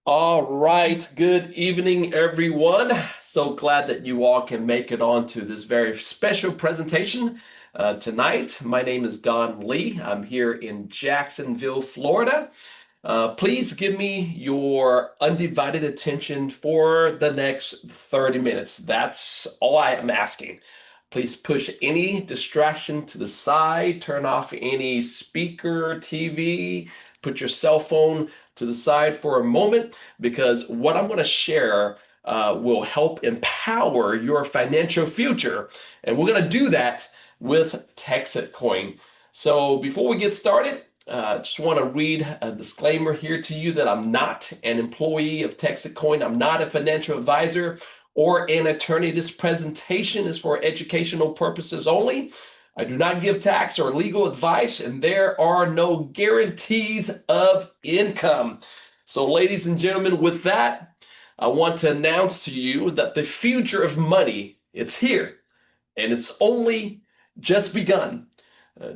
All right. Good evening, everyone. So glad that you all can make it on to this very special presentation tonight. My name is Don Lee. I'm here in Jacksonville, Florida. Please give me your undivided attention for the next 30 minutes. That's all I am asking. Please push any distraction to the side, turn off any speaker, TV, put your cell phone to the side for a moment because what I'm going to share will help empower your financial future. And we're going to do that with TEXIT coin. So before we get started, just want to read a disclaimer here to you that I'm not an employee of TEXIT coin. I'm not a financial advisor or an attorney. This presentation is for educational purposes only. I do not give tax or legal advice, and there are no guarantees of income. So, ladies and gentlemen, with that, I want to announce to you that the future of money, it's here, and it's only just begun.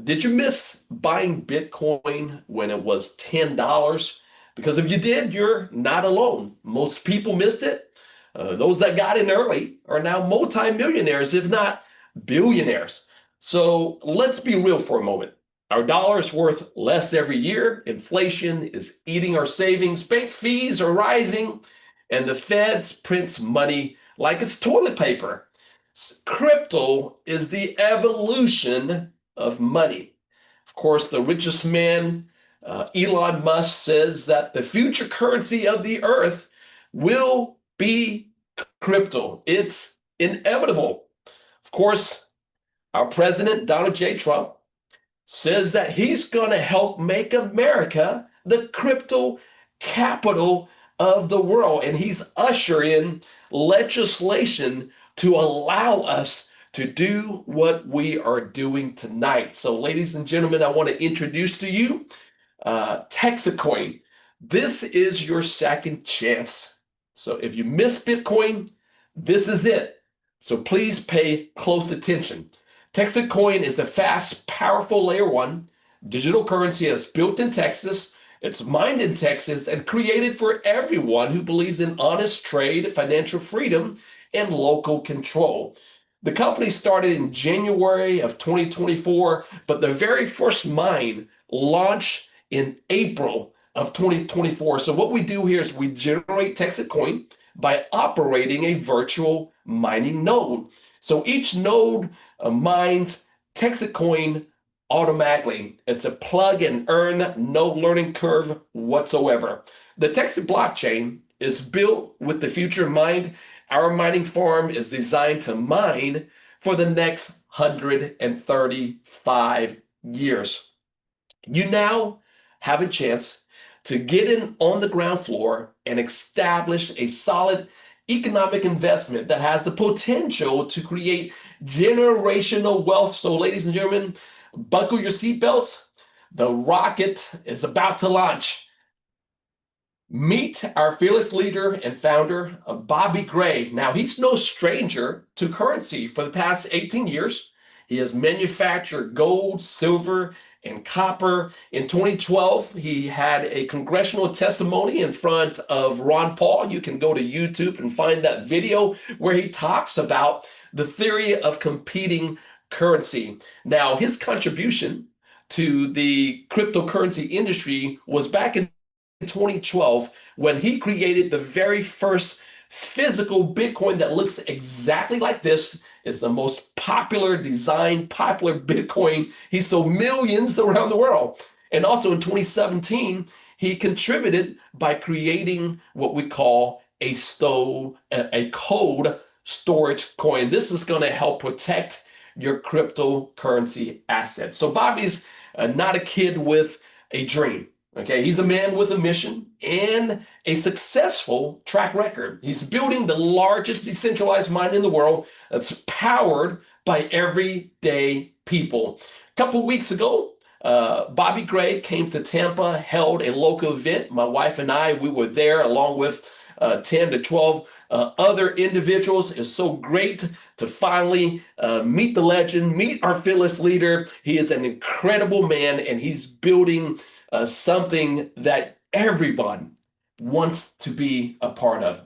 Did you miss buying Bitcoin when it was $10? Because if you did, you're not alone. Most people missed it. Those that got in early are now multimillionaires, if not billionaires. So let's be real for a moment. Our dollar is worth less every year. Inflation is eating our savings. Bank fees are rising, and the Feds prints money like it's toilet paper. Crypto is the evolution of money. Of course, the richest man, Elon Musk, says that the future currency of the earth will be crypto. It's inevitable. Of course, our president, Donald J. Trump, says that he's going to help make America the crypto capital of the world. And he's ushering legislation to allow us to do what we are doing tonight. So, ladies and gentlemen, I want to introduce to you Texacoin. This is your second chance. So, if you miss Bitcoin, this is it. So, please pay close attention. TEXIT coin is a fast, powerful layer one digital currency that's built in Texas. It's mined in Texas and created for everyone who believes in honest trade, financial freedom, and local control. The company started in January of 2024, but the very first mine launched in April of 2024. So what we do here is we generate TEXIT coin by operating a virtual mining node. So each node mines TEXIT coin automatically. It's a plug and earn, no learning curve whatsoever. The TEXIT blockchain is built with the future in mind. Our mining farm is designed to mine for the next 135 years. You now have a chance to get in on the ground floor and establish a solid economic investment that has the potential to create generational wealth. So, ladies and gentlemen, buckle your seatbelts. The rocket is about to launch. Meet our fearless leader and founder, Bobby Gray. Now, he's no stranger to currency. For the past 18 years, he has manufactured gold, silver, and copper. In 2012, he had a congressional testimony in front of Ron Paul. You can go to YouTube and find that video where he talks about the theory of competing currency. Now, his contribution to the cryptocurrency industry was back in 2012 when he created the very first physical Bitcoin that looks exactly like this. It's the most popular design, popular Bitcoin. He sold millions around the world. And also in 2017, he contributed by creating what we call a cold storage coin. This is going to help protect your cryptocurrency assets. So Bobby's not a kid with a dream. Okay, he's a man with a mission and a successful track record. He's building the largest decentralized mine in the world that's powered by everyday people. A couple weeks ago, Bobby Gray came to Tampa, held a local event. My wife and I, we were there along with 10 to 12 other individuals. It's so great to finally meet the legend, meet our fearless leader. He is an incredible man, and he's building something that everyone wants to be a part of.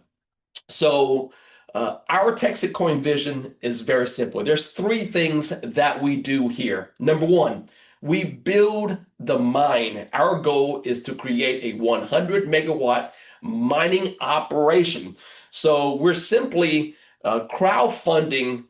So our TEXIT coin vision is very simple. There's three things that we do here. Number one, we build the mine. Our goal is to create a 100 megawatt mining operation. So we're simply crowdfunding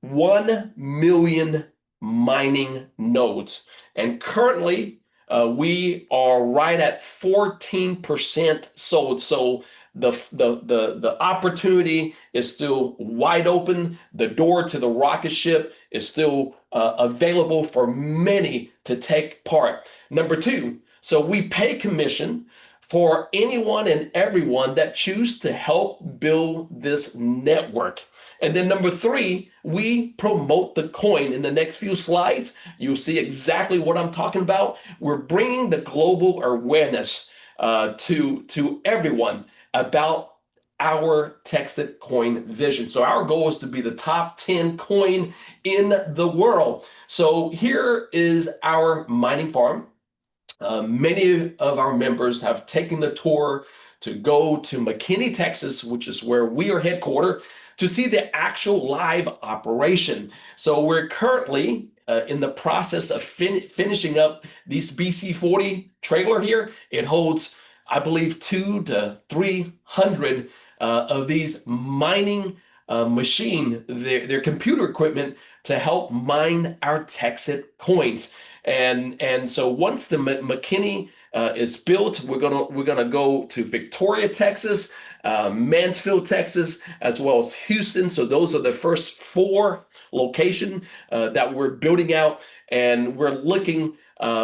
1 million mining nodes. And currently, we are right at 14% sold. So the opportunity is still wide open. The door to the rocket ship is still available for many to take part. Number two, so we pay commission for anyone and everyone that choose to help build this network. And then number three, we promote the coin. In the next few slides, you'll see exactly what I'm talking about. We're bringing the global awareness to everyone about our TEXIT coin vision. So our goal is to be the top 10 coin in the world. So here is our mining farm. Many of our members have taken the tour to go to McKinney, Texas, which is where we are headquartered, to see the actual live operation. So we're currently in the process of finishing up these BC40 trailer here. It holds, I believe, 200 to 300 of these mining machine, their computer equipment to help mine our TEXIT coins. And so once the McKinney is built, we're gonna go to Victoria, Texas, Mansfield, Texas, as well as Houston. So those are the first four locations that we're building out, and we're looking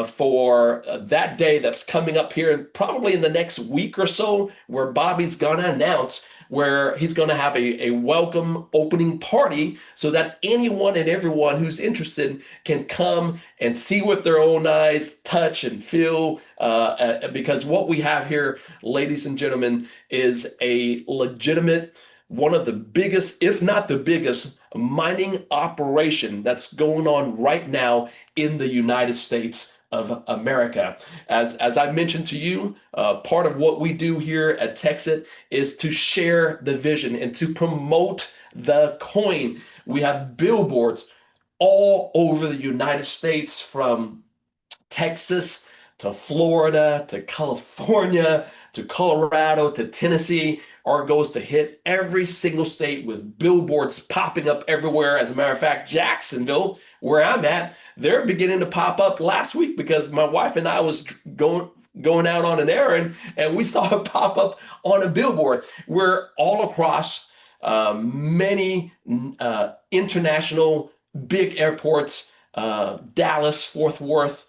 for that day that's coming up here, probably in the next week or so, where Bobby's gonna announce where he's going to have a welcome opening party so that anyone and everyone who's interested can come and see with their own eyes, touch and feel, because what we have here, ladies and gentlemen, is a legitimate, one of the biggest, if not the biggest, mining operation that's going on right now in the United States of America. As I mentioned to you, part of what we do here at TEXIT is to share the vision and to promote the coin. We have billboards all over the United States, from Texas to Florida to California to Colorado to Tennessee. Our goal is to hit every single state with billboards popping up everywhere. As a matter of fact, Jacksonville, where I'm at, they're beginning to pop up last week because my wife and I was going out on an errand and we saw it pop up on a billboard. We're all across many international big airports, Dallas, Fort Worth,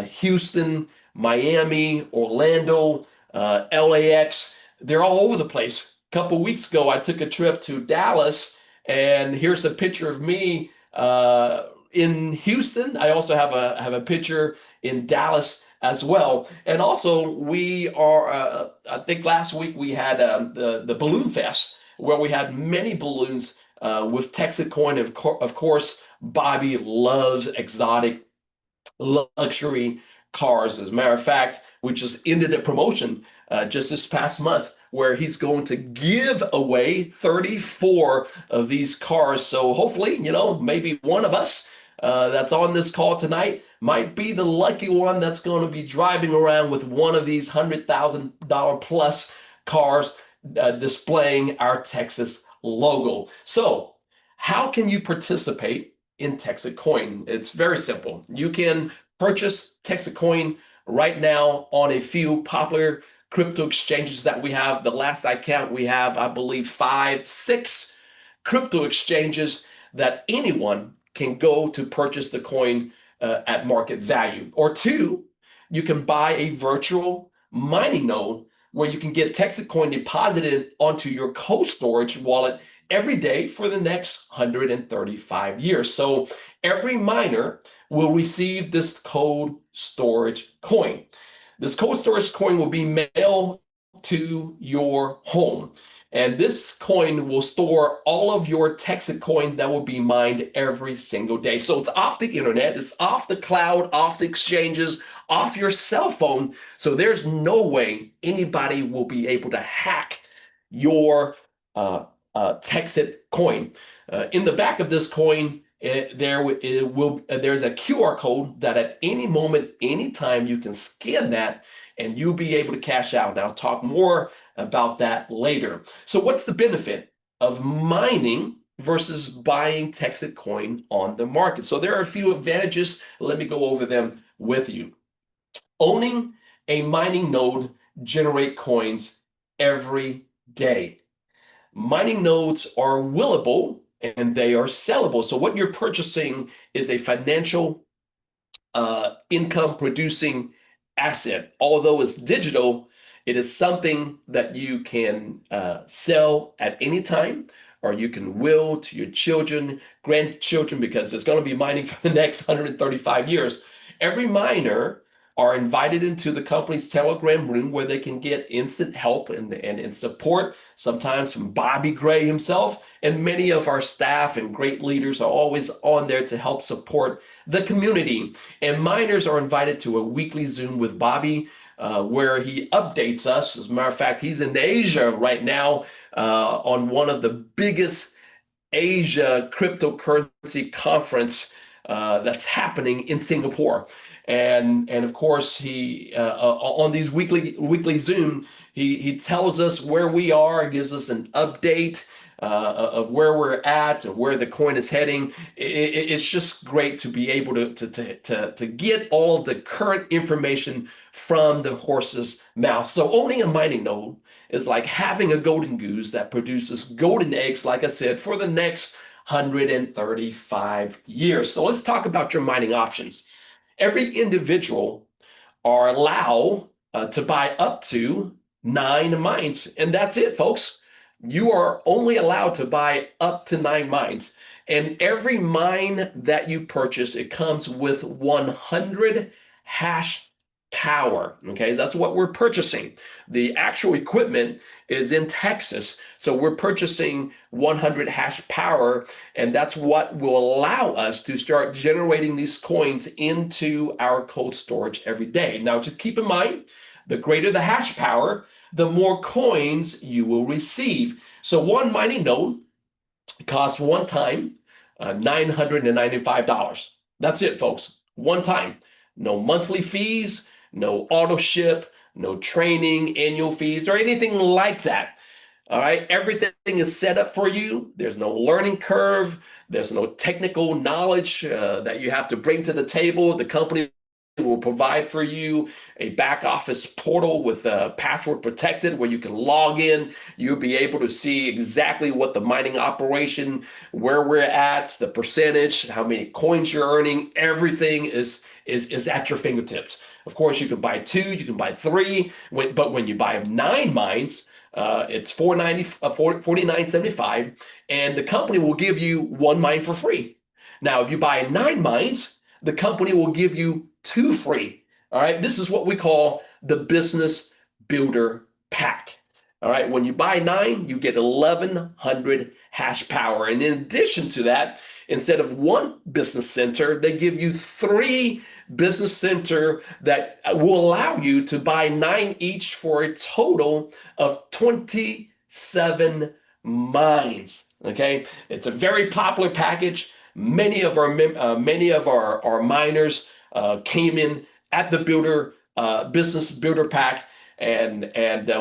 Houston, Miami, Orlando, LAX. They're all over the place. A couple weeks ago, I took a trip to Dallas, and here's a picture of me in Houston. I also have a picture in Dallas as well. And also, we are, I think last week we had the Balloon Fest, where we had many balloons with TEXIT coin. Of course, Bobby loves exotic luxury cars. As a matter of fact, we just ended a promotion just this past month where he's going to give away 34 of these cars. So hopefully, you know, maybe one of us that's on this call tonight might be the lucky one that's going to be driving around with one of these $100,000 plus cars displaying our Texas logo. So how can you participate in TEXIT coin? It's very simple. You can purchase TEXIT coin right now on a few popular crypto exchanges that we have. The last I count, we have, I believe, 5, 6 crypto exchanges that anyone can go to purchase the coin at market value. Or two, you can buy a virtual mining node where you can get TEXIT coin deposited onto your cold storage wallet every day for the next 135 years. So every miner will receive this cold storage coin. This cold storage coin will be mailed to your home. And this coin will store all of your TEXIT coin that will be mined every single day. So it's off the internet, it's off the cloud, off the exchanges, off your cell phone. So there's no way anybody will be able to hack your TEXIT coin. In the back of this coin, there's a QR code that at any moment, anytime you can scan that and you'll be able to cash out. And I'll talk more about that later. So what's the benefit of mining versus buying TEXIT coin on the market? So there are a few advantages. Let me go over them with you. Owning a mining node generate coins every day. Mining nodes are willable and they are sellable. So what you're purchasing is a financial income producing asset. Although it's digital, it is something that you can sell at any time, or you can will to your children, grandchildren, because it's going to be mining for the next 135 years. Every miner are invited into the company's Telegram room where they can get instant help and support, sometimes from Bobby Gray himself. And many of our staff and great leaders are always on there to help support the community. And miners are invited to a weekly Zoom with Bobby, where he updates us. As a matter of fact, he's in Asia right now on one of the biggest Asia cryptocurrency conference that's happening in Singapore. And of course, he on these weekly Zoom, he tells us where we are, gives us an update of where we're at and where the coin is heading. It's just great to be able to get all of the current information from the horse's mouth. So owning a mining node is like having a golden goose that produces golden eggs, like I said, for the next 135 years. So let's talk about your mining options. Every individual are allowed to buy up to 9 mines, and that's it, folks. You are only allowed to buy up to 9 mines, and every mine that you purchase, it comes with 100 hash power. Okay, that's what we're purchasing. The actual equipment is in Texas, so we're purchasing 100 hash power, and that's what will allow us to start generating these coins into our cold storage every day. Now, just keep in mind, the greater the hash power, the more coins you will receive. So one mining node costs one time $995. That's it, folks. One time. No monthly fees, no auto ship, no training, annual fees, or anything like that. All right, everything is set up for you. There's no learning curve. There's no technical knowledge that you have to bring to the table. The company will provide for you a back office portal with password protected where you can log in. You'll be able to see exactly what the mining operation, where we're at, the percentage, how many coins you're earning. Everything is at your fingertips. Of course, you can buy 2, you can buy 3, but when you buy 9 mines, it's $49.75, and the company will give you 1 mine for free. Now, if you buy 9 mines, the company will give you 2 free. All right, this is what we call the Business Builder Pack. All right, when you buy 9, you get 1,100 hash power. And in addition to that, instead of 1 business center, they give you 3 business center that will allow you to buy 9 each for a total of 27 mines. Okay, it's a very popular package. Many of our miners came in at the business builder pack, and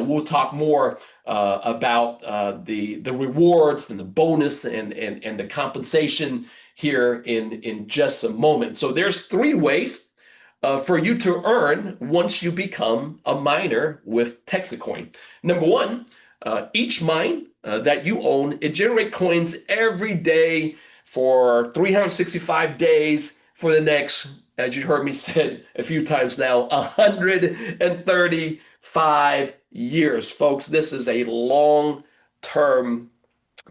we'll talk more about the rewards and the bonus and the compensation here in just a moment. So there's 3 ways for you to earn once you become a miner with TEXIT coin. Number 1, each mine that you own, it generates coins every day for 365 days for the next, as you heard me said a few times now, 135 years. Folks, this is a long-term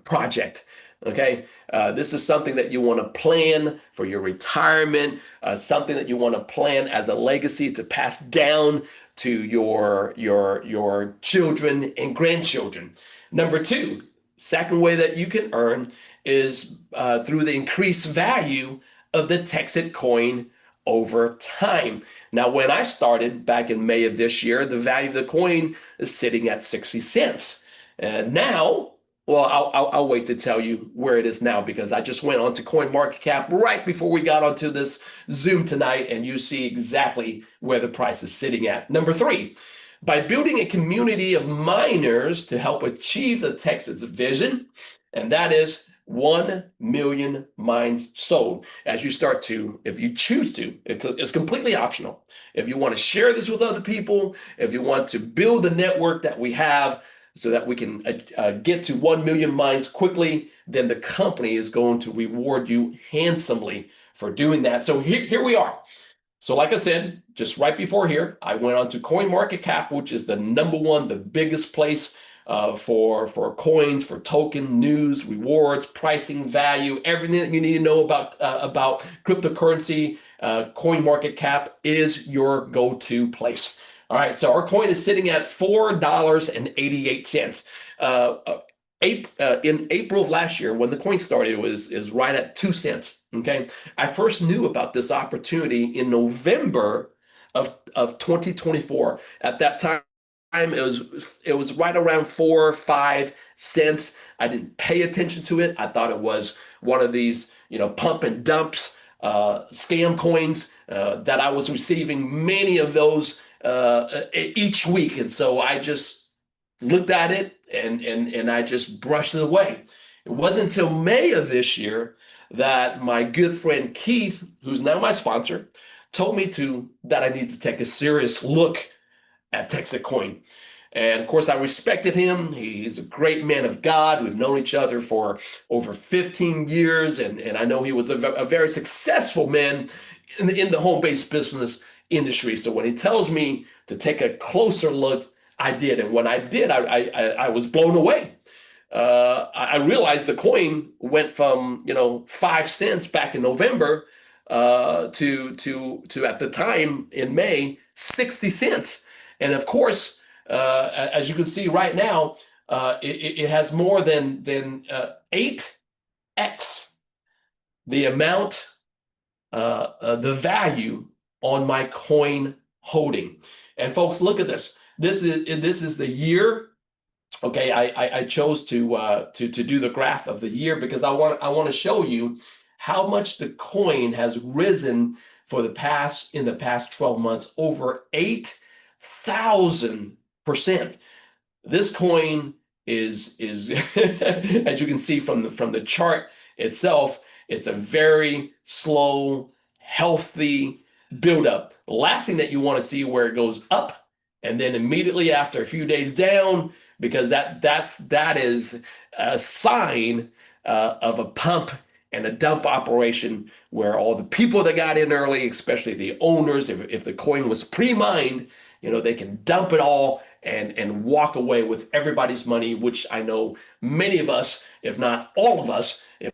project. Okay, this is something that you want to plan for your retirement, something that you want to plan as a legacy to pass down to your children and grandchildren. Number two, second way that you can earn is through the increased value of the Texit coin over time. Now, when I started back in May of this year, the value of the coin is sitting at 60 cents. And now, well, I'll wait to tell you where it is now because I just went on to CoinMarketCap right before we got onto this Zoom tonight, and you see exactly where the price is sitting at. Number three, by building a community of miners to help achieve the Texas vision, and that is 1 million mines sold. As you start to, if you choose to, it's completely optional. If you want to share this with other people, if you want to build the network that we have so that we can get to 1 million mines quickly, then the company is going to reward you handsomely for doing that. So here we are. So like I said, just right before here, I went on to CoinMarketCap, which is the number one, the biggest place for coins, for token news, rewards, pricing, value, everything that you need to know about cryptocurrency. CoinMarketCap is your go-to place. All right, so our coin is sitting at $4.88. In April of last year, when the coin started, it was right at 2 cents. Okay, I first knew about this opportunity in November of 2024. At that time, it was right around 4 or 5 cents. I didn't pay attention to it. I thought it was one of these, pump and dumps, scam coins that I was receiving many of those each week, and so I just looked at it and I just brushed it away. It wasn't until May of this year that my good friend Keith, who's now my sponsor, told me that I need to take a serious look at TEXIT coin. And of course, I respected him. He's a great man of God. We've known each other for over 15 years, and I know he was a very successful man in the home-based business industry. So when he tells me to take a closer look, I did. And when I did, I was blown away. I realized the coin went from 5 cents back in November to at the time in May 60 cents. And of course, as you can see right now, it has more than 8x the amount, the value on my coin holding. And folks, look at this. This is the year. Okay, I chose to do the graph of the year because I want to show you how much the coin has risen in the past 12 months, over 8,000%. This coin is as you can see from the chart itself, it's a very slow, healthy buildup. The last thing that you want to see where it goes up and then immediately after a few days down, because that is a sign of a pump and a dump operation where all the people that got in early, especially the owners, if the coin was pre-mined, they can dump it all and walk away with everybody's money, which I know many of us, if not all of us, if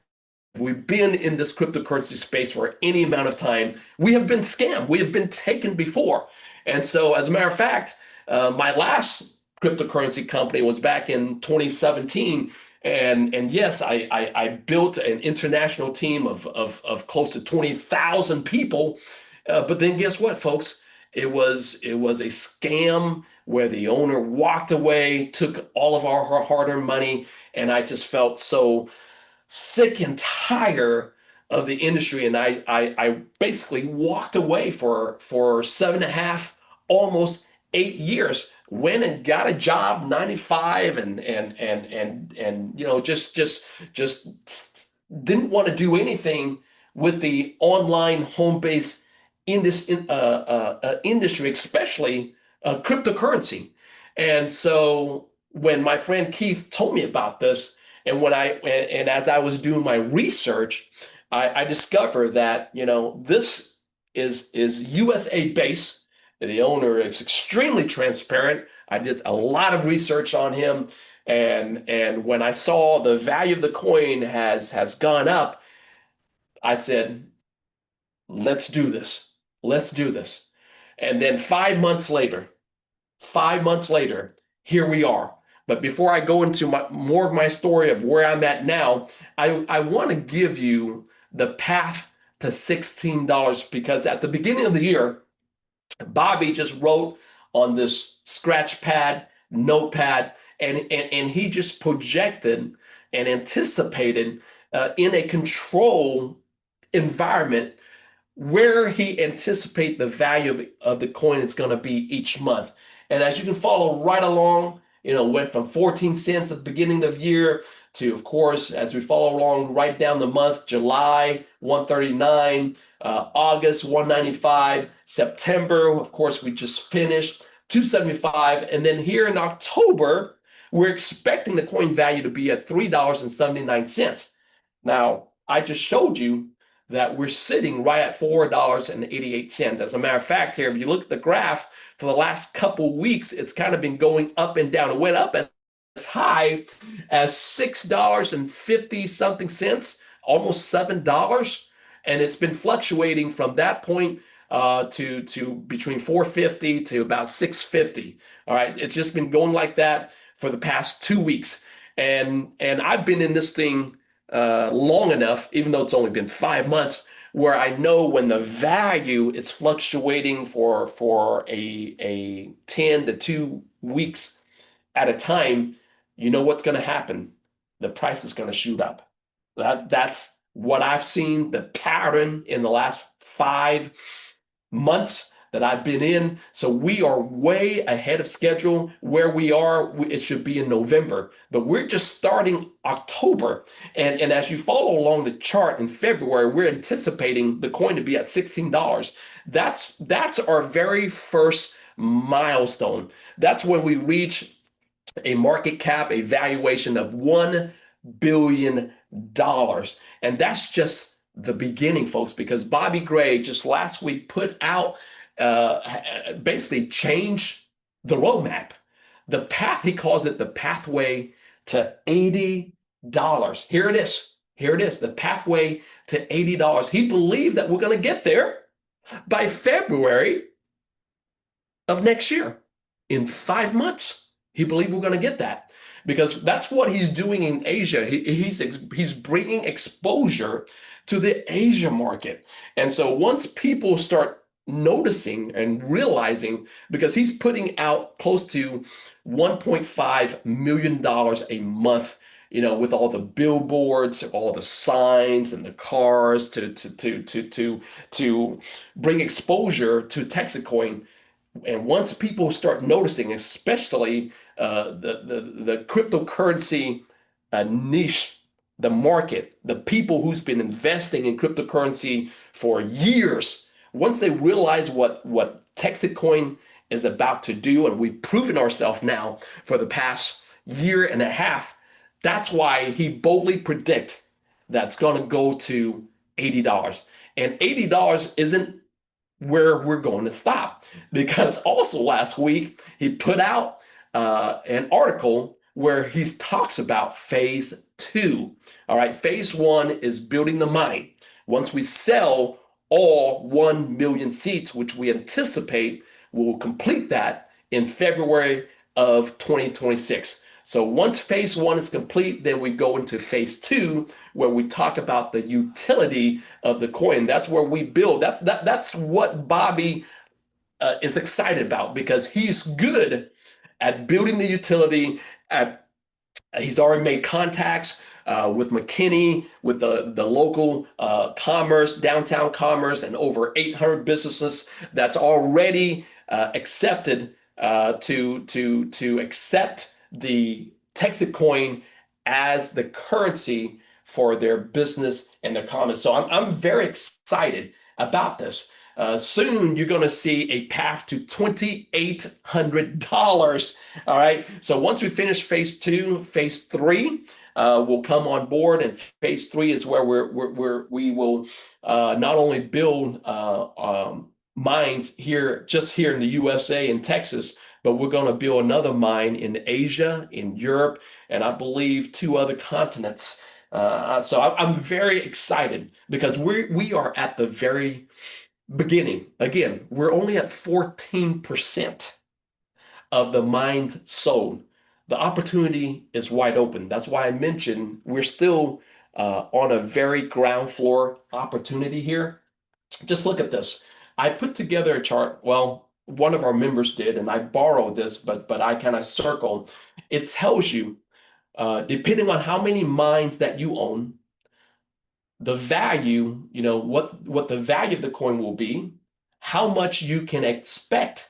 we've been in this cryptocurrency space for any amount of time, we have been scammed. We have been taken before. And so as a matter of fact, my last cryptocurrency company was back in 2017. And yes, I built an international team of close to 20,000 people. But then guess what, folks? It was a scam where the owner walked away, took all of our hard-earned money, and I just felt so sick and tired of the industry. And I basically walked away for 7.5, almost 8 years. Went and got a job, 95, and just didn't want to do anything with the online home-based industry, especially cryptocurrency. And so when my friend Keith told me about this, and as I was doing my research, I discovered that this is USA based. The owner is extremely transparent. I did a lot of research on him, and when I saw the value of the coin has gone up, I said, "Let's do this. Let's do this." And then 5 months later, 5 months later, here we are. But before I go into more of my story of where I'm at now, I want to give you the path to $16 because at the beginning of the year, Bobby just wrote on this scratch pad, notepad, and he just projected and anticipated in a control environment where he anticipate the value of the coin is going to be each month. And as you can follow right along, went from 14 cents at the beginning of the year to, of course, as we follow along right down the month, July 139, August 195, September, of course, we just finished 275. And then here in October, we're expecting the coin value to be at $3.79. Now, I just showed you that we're sitting right at $4.88. As a matter of fact, here, if you look at the graph for the last couple weeks, it's kind of been going up and down. It went up as high as $6.50 something cents, almost $7. And it's been fluctuating from that point to between 450 to about 650. All right, it's just been going like that for the past 2 weeks. And I've been in this thing long enough, even though it's only been 5 months, where I know when the value is fluctuating for a 10 to 2 weeks at a time, you know what's going to happen. The price is going to shoot up. That's what I've seen, the pattern in the last 5 months that I've been in. So we are way ahead of schedule. Where we are, it should be in November, but we're just starting October. And as you follow along the chart in February, we're anticipating the coin to be at $16. That's our very first milestone. That's when we reach a market cap, a valuation of $1 billion. And that's just the beginning, folks, because Bobby Gray just last week put out basically change the roadmap. The path, he calls it the pathway to $80. Here it is. Here it is, the pathway to $80. He believed that we're going to get there by February of next year. In 5 months, he believed we're going to get that because that's what he's doing in Asia. He's bringing exposure to the Asia market. And so once people start noticing and realizing, because he's putting out close to $1.5 million a month, with all the billboards, all the signs and the cars to bring exposure to TEXIT coin. And once people start noticing, especially the cryptocurrency niche, the market, the people who's been investing in cryptocurrency for years, once they realize what TEXIT coin is about to do, and we've proven ourselves now for the past year and a half, that's why he boldly predict that's going to go to $80. And $80 isn't where we're going to stop, because also last week he put out an article where he talks about phase 2. All right, phase 1 is building the mine. Once we sell all 1 million seats, which we anticipate will complete that in February of 2026. So once phase 1 is complete, then we go into phase 2, where we talk about the utility of the coin. That's where we build. That's what Bobby is excited about, because he's good at building the utility. He's already made contacts with McKinney, with the local commerce, downtown commerce, and over 800 businesses that's already accepted to accept the TEXIT coin as the currency for their business and their commerce. So I'm very excited about this. Soon you're going to see a path to $2,800. All right. So once we finish phase 2, phase 3 will come on board, and phase 3 is where we will not only build mines here, just here in the USA in Texas, but we're going to build another mine in Asia, in Europe, and I believe 2 other continents. So I'm very excited because we are at the very beginning. Again, we're only at 14% of the mines sold. The opportunity is wide open. That's why I mentioned we're still on a very ground floor opportunity here. Just look at this. I put together a chart. Well, one of our members did, and I borrowed this, but I kind of circle. It tells you, depending on how many mines that you own, the value, what the value of the coin will be, how much you can expect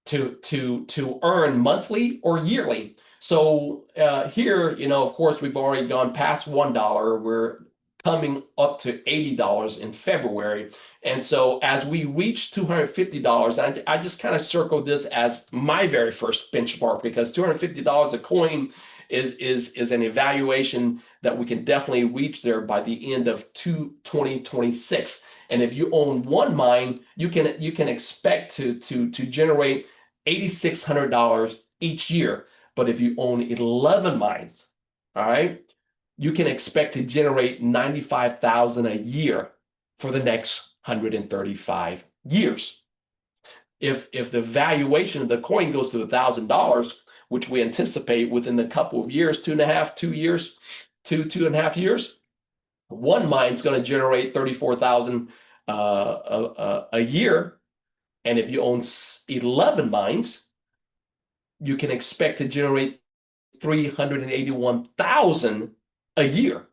to earn monthly or yearly. So here, of course, we've already gone past $1. We're coming up to $80 in February. And so as we reach $250, I just kind of circled this as my very first benchmark, because $250 a coin is an evaluation that we can definitely reach there by the end of 2026. And if you own one mine, you can expect to generate $8,600 each year. But if you own 11 mines, all right, you can expect to generate $95,000 a year for the next 135 years. If the valuation of the coin goes to $1,000, which we anticipate within a couple of years, 2.5 years, one mine's going to generate 34,000 a year. And if you own 11 mines, you can expect to generate 381,000 a year,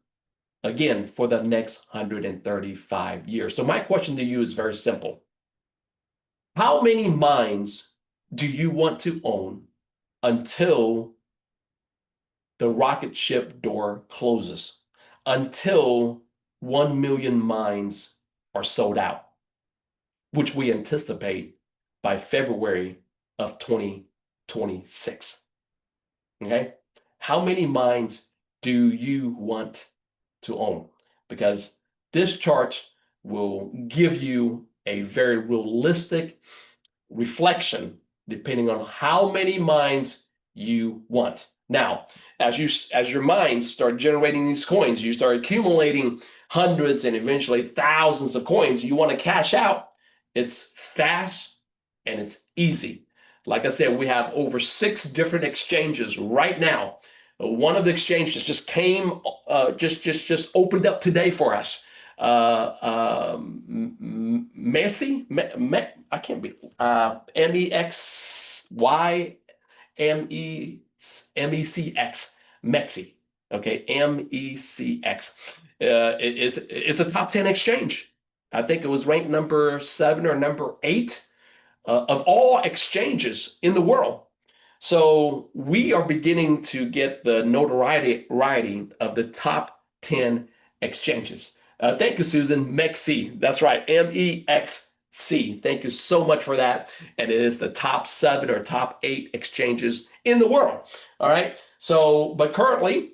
again, for the next 135 years. So my question to you is very simple. How many mines do you want to own until the rocket ship door closes, until 1 million mines are sold out, which we anticipate by February of 2026? Okay? How many mines do you want to own? Because this chart will give you a very realistic reflection depending on how many mines you want. Now, as your mines start generating these coins, you start accumulating hundreds and eventually thousands of coins, you want to cash out. It's fast and it's easy. Like I said, we have over 6 different exchanges right now. One of the exchanges just came, just opened up today for us. Messi, I can't be, MEXY, MECX, Mexi. Okay, MECX. It's a top 10 exchange. I think it was ranked number 7 or number 8 of all exchanges in the world. So we are beginning to get the notoriety of the top 10 exchanges. Thank you, Susan. Mexi. That's right. MEXC. Thank you so much for that. And it is the top 7 or top 8 exchanges in the world. All right. So, but currently,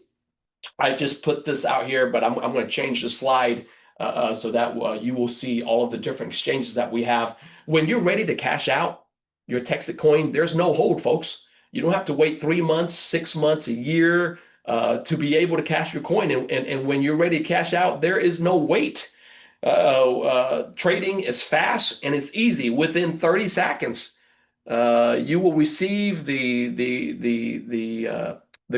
I just put this out here, but I'm going to change the slide so that you will see all of the different exchanges that we have. When you're ready to cash out your TEXIT coin, there's no hold, folks. You don't have to wait 3 months, 6 months, a year to be able to cash your coin. And when you're ready to cash out, there is no wait. Trading is fast and it's easy. Within 30 seconds, you will receive the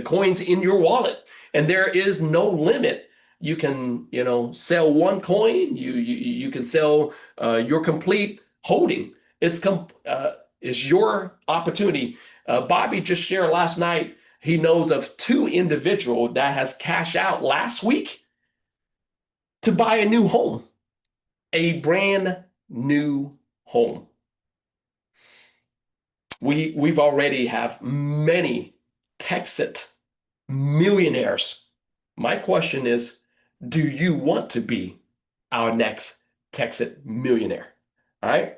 coins in your wallet, and there is no limit. You can, sell one coin. You can sell your complete holding. It's your opportunity. Bobby just shared last night. He knows of 2 individuals that has cashed out last week to buy a new home, a brand new home. We've already have many TEXIT millionaires. My question is, do you want to be our next TEXIT millionaire? All right.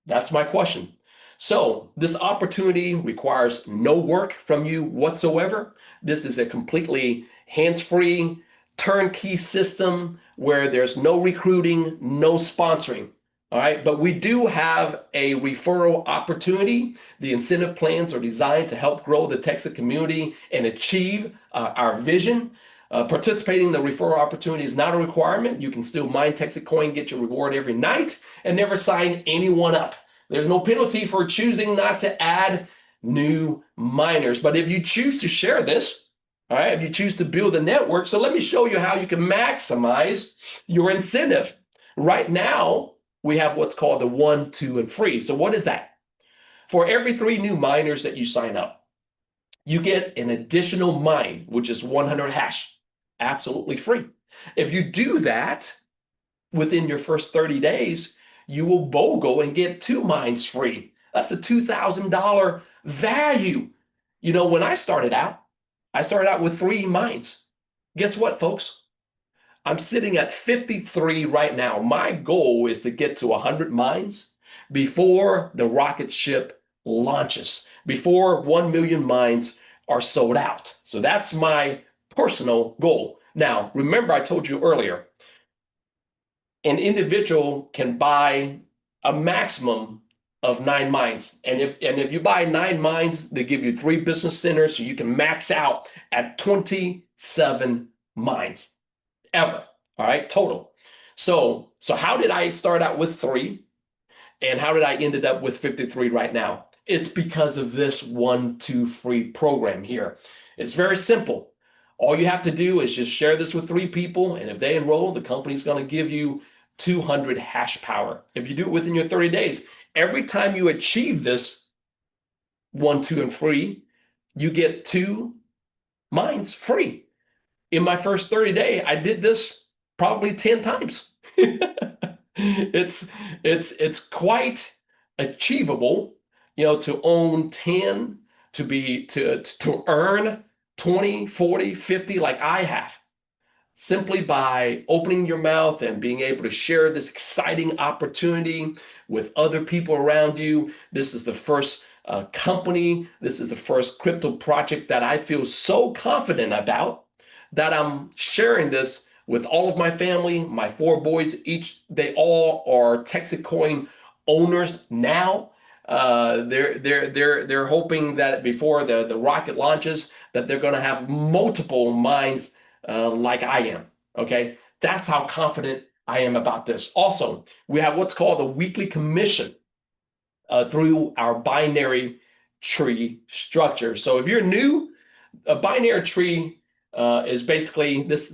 That's my question. So this opportunity requires no work from you whatsoever. This is a completely hands-free, turnkey system where there's no recruiting, no sponsoring. All right, but we do have a referral opportunity. The incentive plans are designed to help grow the TEXIT community and achieve our vision. Participating in the referral opportunity is not a requirement. You can still mine TEXIT coin, get your reward every night, and never sign anyone up. There's no penalty for choosing not to add new miners. But if you choose to share this, all right, if you choose to build a network, so let me show you how you can maximize your incentive. Right now, we have what's called the 1, 2, and free. So what is that? For every 3 new miners that you sign up, you get an additional mine, which is 100 hash, absolutely free. If you do that within your first 30 days, you will BOGO and get 2 mines free. That's a $2,000 value. You know, when I started out with 3 mines. Guess what, folks? I'm sitting at 53 right now. My goal is to get to 100 mines before the rocket ship launches, before 1 million mines are sold out. So that's my personal goal. Now, remember I told you earlier, an individual can buy a maximum of 9 mines. And if you buy 9 mines, they give you 3 business centers, so you can max out at 27 mines ever. All right, total. So how did I start out with 3? And how did I ended up with 53 right now? It's because of this 1, 2 free program here. It's very simple. All you have to do is just share this with 3 people, and if they enroll, the company's going to give you 200 hash power. If you do it within your 30 days, every time you achieve this 1, 2, and free, you get 2 mines free. In my first 30 day, I did this probably 10 times. It's quite achievable, you know, to own 10, to earn 20, 40, 50 like I have, simply by opening your mouth and being able to share this exciting opportunity with other people around you. This is the first company, this is the first crypto project that I feel so confident about that I'm sharing this with all of my family. My 4 boys, they all are TEXIT coin owners now. They're hoping that before the rocket launches, that they're going to have multiple mines like I am. Okay, that's how confident I am about this. Also, we have what's called a weekly commission through our binary tree structure. So if you're new, a binary tree is basically this.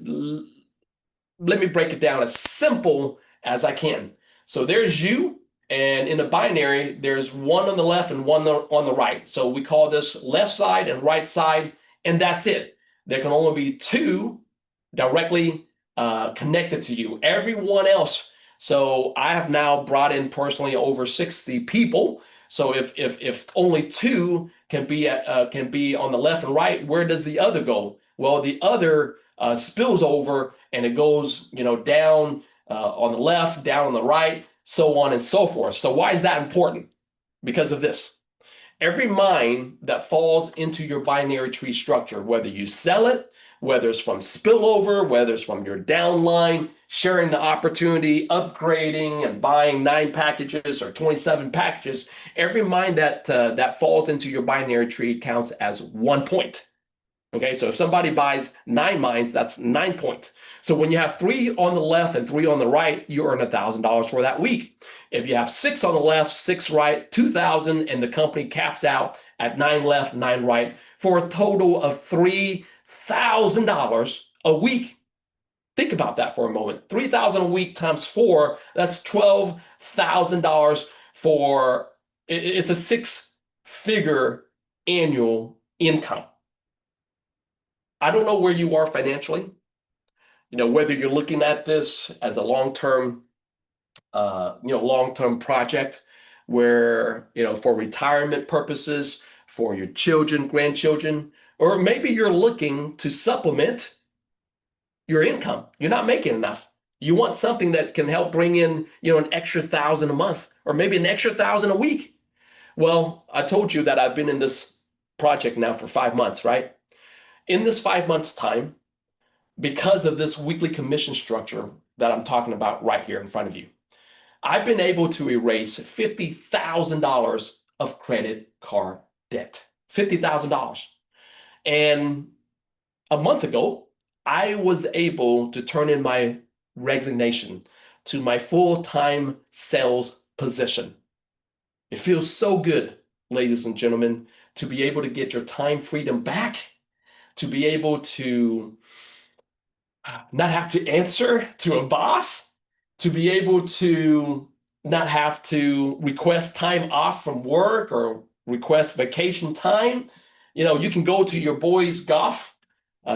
Let me break it down as simple as I can. So there's you, and in a binary, there's 1 on the left and 1 on the right. So we call this left side and right side, and that's it. There can only be 2 directly connected to you. Everyone else. So I have now brought in personally over 60 people. So if only 2 can be on the left and right, where does the other go? Well, the other spills over and it goes, you know, down on the left, down on the right, so on and so forth. So why is that important? Because of this. Every mine that falls into your binary tree structure, whether you sell it, whether it's from spillover, whether it's from your downline, sharing the opportunity, upgrading and buying 9 packages or 27 packages, every mine that falls into your binary tree counts as 1 point. Okay, so if somebody buys 9 mines, that's 9 points. So when you have 3 on the left and 3 on the right, you earn $1,000 for that week. If you have 6 on the left, 6 right, 2,000, and the company caps out at 9 left, 9 right, for a total of $3,000 a week. Think about that for a moment. 3,000 a week times 4, that's $12,000 for, it's a 6-figure annual income. I don't know where you are financially, you know, whether you're looking at this as a long-term, long-term project where, you know, for retirement purposes, for your children, grandchildren, or maybe you're looking to supplement your income. You're not making enough. You want something that can help bring in, you know, an extra 1,000 a month, or maybe an extra 1,000 a week. Well, I told you that I've been in this project now for 5 months, right? In this 5 months time, because of this weekly commission structure that I'm talking about right here in front of you, I've been able to erase $50,000 of credit card debt. $50,000. And a month ago, I was able to turn in my resignation to my full-time sales position. It feels so good, ladies and gentlemen, to be able to get your time freedom back, to be able to not have to answer to a boss, to be able to not have to request time off from work or request vacation time. You can go to your boys' golf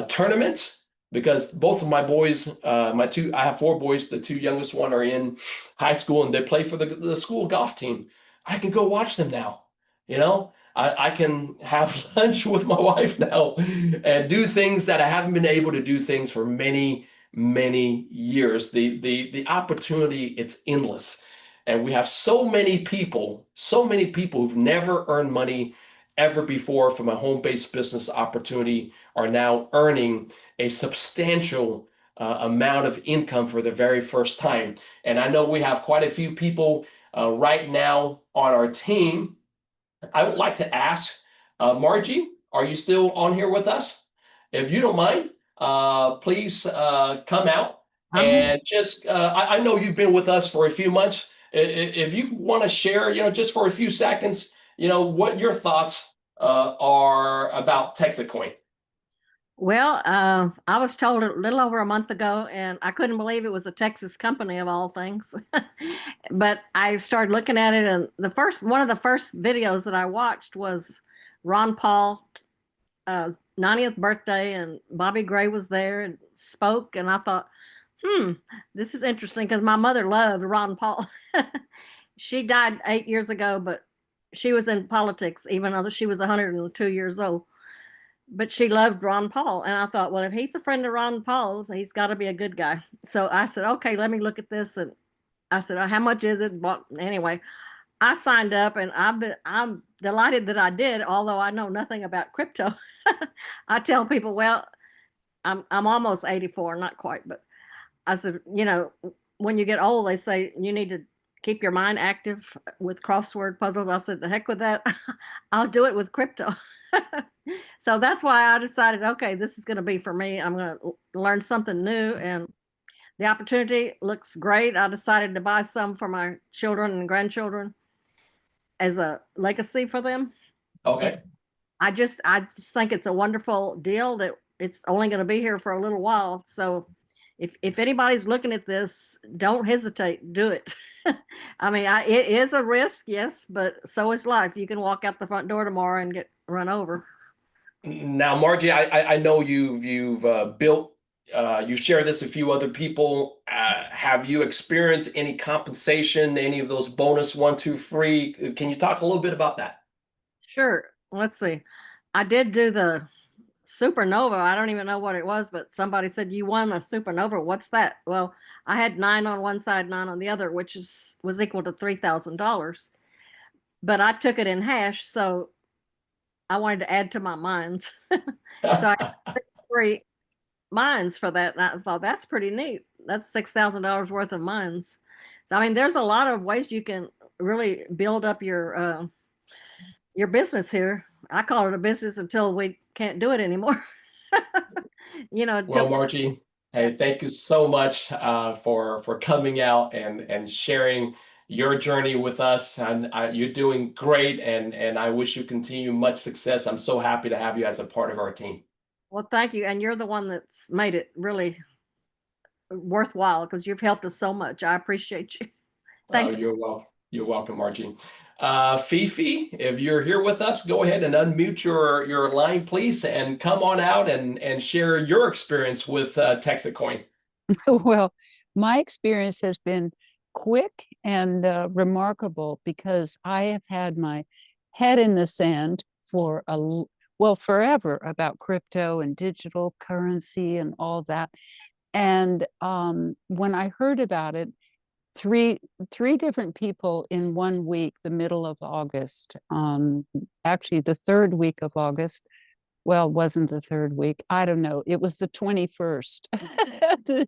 tournament because both of my boys, I have four boys. The two youngest one are in high school and they play for the school golf team. I can go watch them now. I can have lunch with my wife now and do things that I haven't been able to do things for many, many years. The opportunity, it's endless. And we have so many people who've never earned money ever before from a home-based business opportunity are now earning a substantial amount of income for the very first time. And I know we have quite a few people right now on our team. I would like to ask Margie, are you still on here with us? If you don't mind, please come out I'm here. and just, I know you've been with us for a few months. If you want to share, just for a few seconds, what your thoughts are about TEXIT coin. Well, I was told a little over a month ago, and I couldn't believe it was a Texas company of all things. But I started looking at it, and one of the first videos that I watched was Ron Paul, 90th birthday, and Bobby Gray was there and spoke, and I thought, this is interesting because my mother loved Ron Paul. She died 8 years ago, but she was in politics, even though she was 102 years old. But she loved Ron Paul. And I thought, well, if he's a friend of Ron Paul's, he's got to be a good guy. So I said, okay, let me look at this. And I said, how much is it? But anyway, I signed up and I'm delighted that I did, although I know nothing about crypto. I tell people, well, I'm almost 84, not quite, but I said, when you get old, they say you need to keep your mind active with crossword puzzles. I said, the heck with that. I'll do it with crypto. So that's why I decided, okay, this is going to be for me. I'm going to learn something new, and the opportunity looks great. I decided to buy some for my children and grandchildren as a legacy for them. And Okay. I just think it's a wonderful deal that it's only going to be here for a little while. So if anybody's looking at this, don't hesitate, do it. I mean, it is a risk, yes, but so is life. You can walk out the front door tomorrow and get run over. Now, Margie, I know you've built you've shared this with a few other people. Have you experienced any compensation, any of those bonus one, two, free? Can you talk a little bit about that? Sure. Let's see. I did do the supernova. I don't even know what it was, but somebody said you won a supernova. What's that? Well, I had 9 on one side, 9 on the other, which was equal to $3,000. But I took it in hash, so I wanted to add to my mines. So I got 6 free mines for that. And I thought that's pretty neat. That's $6,000 worth of mines. So I mean, there's a lot of ways you can really build up your business here. I call it a business until we can't do it anymore. Well, Until Margie, hey, thank you so much for coming out and sharing your journey with us. And you're doing great, and I wish you continue much success. I'm so happy to have you as a part of our team. well, thank you. And you're the one that's made it really worthwhile because you've helped us so much. I appreciate you. Thank you. You're welcome. You're welcome, Margie. Fifi, if you're here with us, go ahead and unmute your line, please, and come on out and share your experience with Texacoin. Well, my experience has been quick and remarkable because I have had my head in the sand for forever about crypto and digital currency and all that. And when I heard about it, three different people in 1 week, the middle of August, actually the third week of August. Well, it wasn't the third week. I don't know. It was the 21st.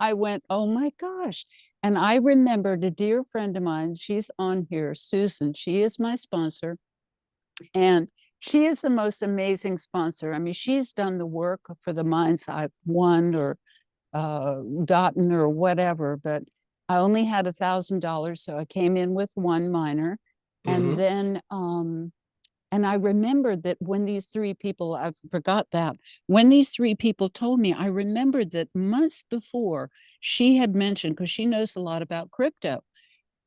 I went, oh my gosh. And I remembered a dear friend of mine. She's on here, Susan. She is my sponsor. And she is the most amazing sponsor. I mean, she's done the work for the mines I've won or gotten or whatever. But I only had $1,000. So I came in with one miner. And Mm-hmm. then and I remembered that when these three people, I forgot that, when these three people told me, I remembered that months before she had mentioned, because she knows a lot about crypto,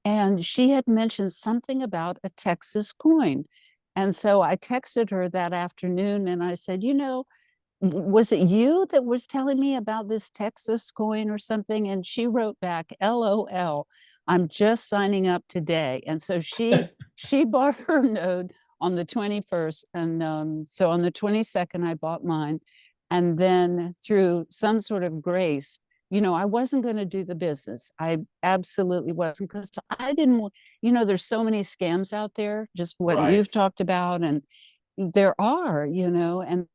and she had mentioned something about a Texas coin. And so I texted her that afternoon and I said, you know, was it you that was telling me about this Texas coin or something? And she wrote back, LOL, I'm just signing up today. And so she bought her node on the 21st. And so on the 22nd, I bought mine. And then through some sort of grace, you know, I wasn't going to do the business. I absolutely wasn't, because I didn't want, you know, there's so many scams out there, just what Right. you've talked about. And there are, you know, and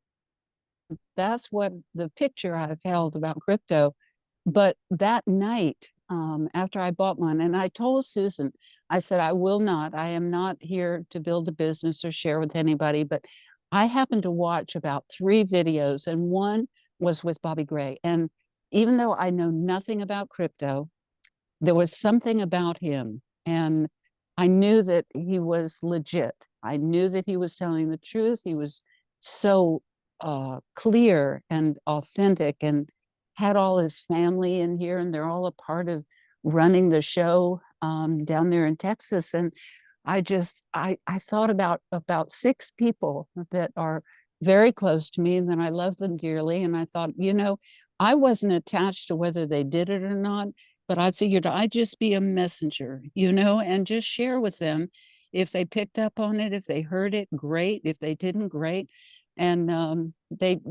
that's what the picture I've held about crypto. But that night, after I bought mine, and I told Susan, I said, I am not here to build a business or share with anybody, but I happened to watch about 3 videos, and one was with Bobby Gray. And even though I know nothing about crypto, there was something about him. And I knew that he was legit. I knew that he was telling the truth. He was so clear and authentic, and had all his family in here, and they're all a part of running the show down there in Texas. And I thought about 6 people that are very close to me and that I love them dearly. And I thought, you know, I wasn't attached to whether they did it or not, but I figured I'd just be a messenger, you know, and just share with them. If they picked up on it, if they heard it, great. If they didn't, great. And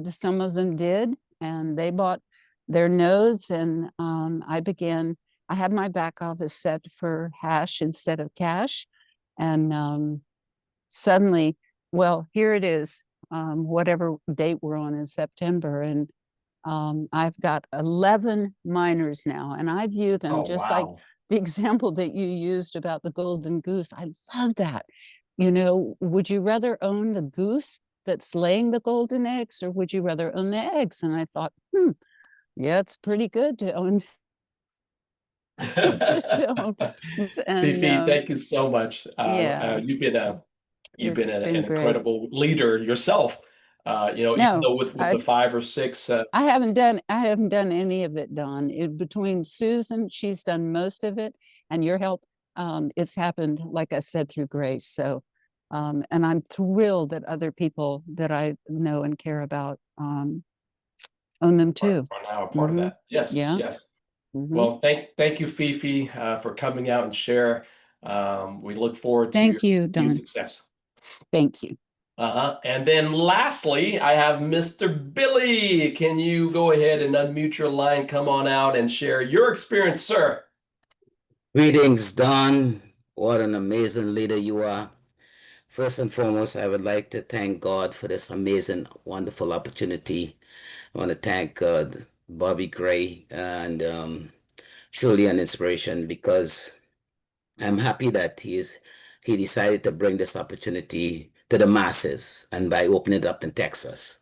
some of them did, and they bought their nodes. And I had my back office set for hash instead of cash. And suddenly, well, here it is, whatever date we're on in September. And I've got 11 miners now, and I view them Oh, just like wow. the example that you used about the golden goose. I love that. You know, would you rather own the goose that's laying the golden eggs, or would you rather own the eggs? And I thought, yeah, it's pretty good to own. to own. And Fifi, thank you so much. yeah, You've it's been been an great. incredible leader yourself. You know, even No, though with the 5 or 6 I haven't done any of it, Don. Between Susan, she's done most of it, and your help, it's happened, like I said, through grace. So, and I'm thrilled that other people that I know and care about own them too. are now a part of Hmm. that. Yes, Yeah. yes. Hmm. Well, thank you, Fifi, for coming out and share. We look forward to your Thank you, continued Don. success. Thank you. And then lastly, I have Mr. Billy. Can you go ahead and unmute your line, come on out and share your experience, sir? Greetings, Don. What an amazing leader you are. First and foremost, I would like to thank God for this amazing, wonderful opportunity. I want to thank Bobby Gray and truly an inspiration, because I'm happy that he decided to bring this opportunity to the masses, and by opening it up in Texas.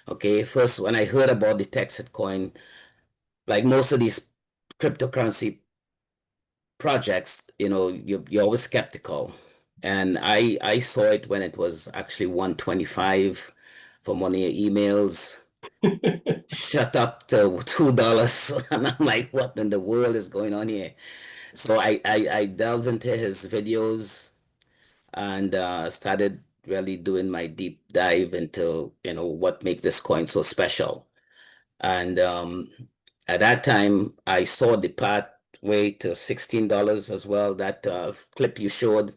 Okay, first, when I heard about the TEXIT coin, like most of these cryptocurrency projects, you're always skeptical. And I saw it when it was actually 125 from one of your emails, shut up to $2. And I'm like, what in the world is going on here? So I delved into his videos and started really doing my deep dive into, what makes this coin so special. And at that time, I saw the pathway to $16 as well. That clip you showed,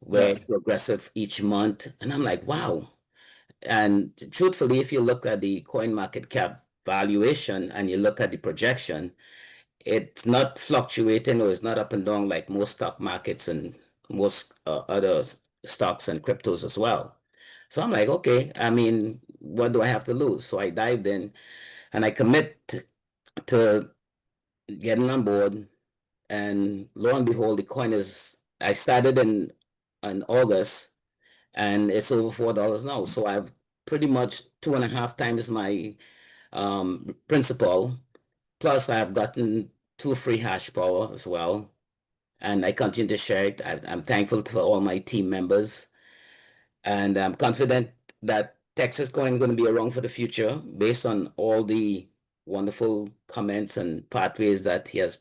where it's Yes. progressive each month. And I'm like, wow. And truthfully, if you look at the coin market cap valuation and you look at the projection, it's not fluctuating, or it's not up and down like most stock markets and most other stocks and cryptos as well. So I'm like, okay, I mean, what do I have to lose? So I dived in and I commit to getting on board, and lo and behold, the coin I started in August, and it's over $4 now. So I've pretty much 2.5 times my principal. Plus, I've gotten 2 free hash power as well. and I continue to share it. I'm thankful for all my team members, and I'm confident that Texas Coin is going to be around for the future based on all the wonderful comments and pathways that he has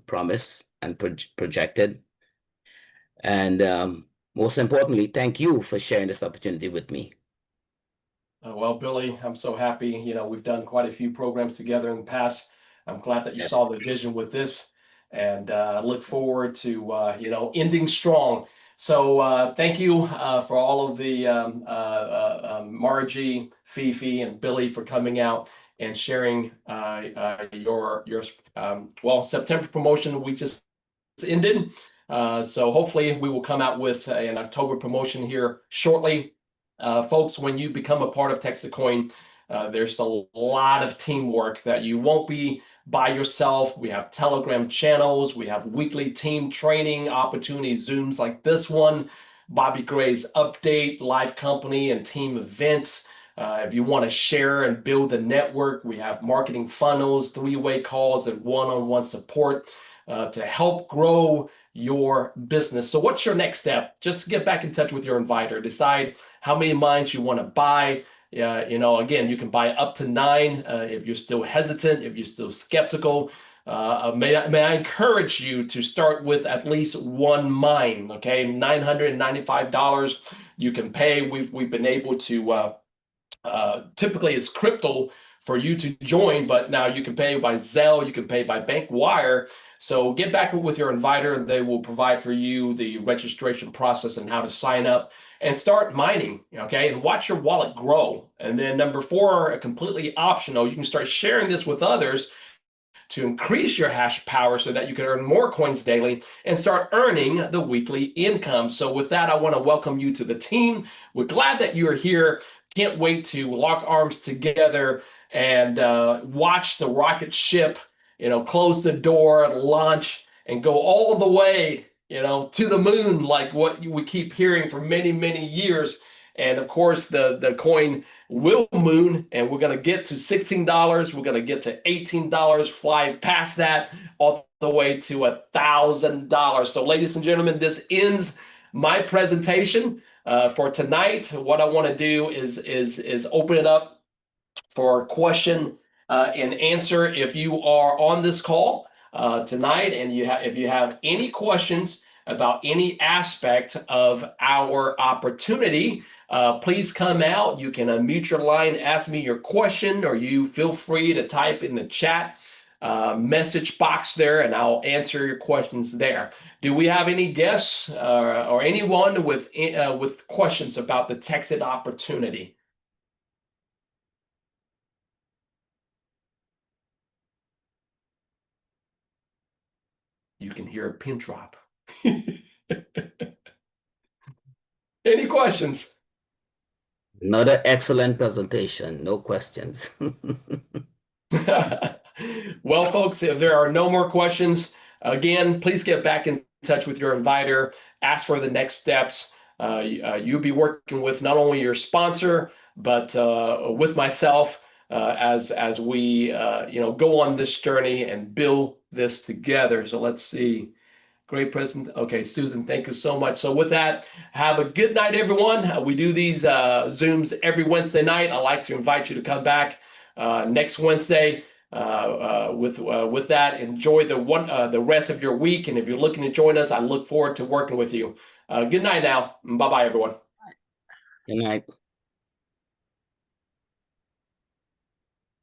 promised and projected. And most importantly, thank you for sharing this opportunity with me. Well, Billy, I'm so happy. We've done quite a few programs together in the past. I'm glad that you Yes. saw the vision with this, and look forward to ending strong. So thank you for all of the Margie, Fifi, and Billy for coming out and sharing your September promotion we just ended. So hopefully we will come out with an October promotion here shortly. Folks, when you become a part of TEXIT Coin, there's a lot of teamwork that you won't be by yourself. We have Telegram channels. We have weekly team training opportunities, Zooms like this one, Bobby Gray's update, live company and team events. If you want to share and build a network, we have marketing funnels, three-way calls, and one-on-one support to help grow your business. So what's your next step? Just get back in touch with your inviter. Decide how many mines you want to buy. Again, you can buy up to 9 if you're still hesitant, if you're still skeptical. May I encourage you to start with at least 1 mine, okay? $995 you can pay. We've been able to typically it's crypto for you to join, but now you can pay by Zelle, you can pay by bank wire. So get back with your inviter and they will provide for you the registration process and how to sign up and start mining, okay? And watch your wallet grow. And then number 4, completely optional, you can start sharing this with others to increase your hash power so that you can earn more coins daily and start earning the weekly income. So with that, I want to welcome you to the team. We're glad that you're here. Can't wait to lock arms together and watch the rocket ship, close the door, launch, and go all the way, to the moon, like what we keep hearing for many, many years. And of course, the coin will moon, and we're going to get to $16. We're going to get to $18, fly past that, all the way to $1,000. So, ladies and gentlemen, this ends my presentation for tonight. What I want to do is open it up for question and answer. If you are on this call tonight and if you have any questions about any aspect of our opportunity, please come out. You can unmute your line, ask me your question, or you feel free to type in the chat message box there, and I'll answer your questions there. Do we have any guests or anyone with questions about the TEXIT opportunity? You can hear a pin drop. Any questions? Another excellent presentation. No questions. Well, folks, if there are no more questions, again, please get back in touch with your inviter. Ask for the next steps. You'll be working with not only your sponsor, but with myself as we go on this journey and build this together. So let's see. Great present. Okay, Susan, thank you so much. So with that, have a good night, everyone. We do these Zooms every Wednesday night. I'd like to invite you to come back next Wednesday. With that, enjoy the rest of your week. And if you're looking to join us, I look forward to working with you. Good night now. Bye-bye, everyone. Good night.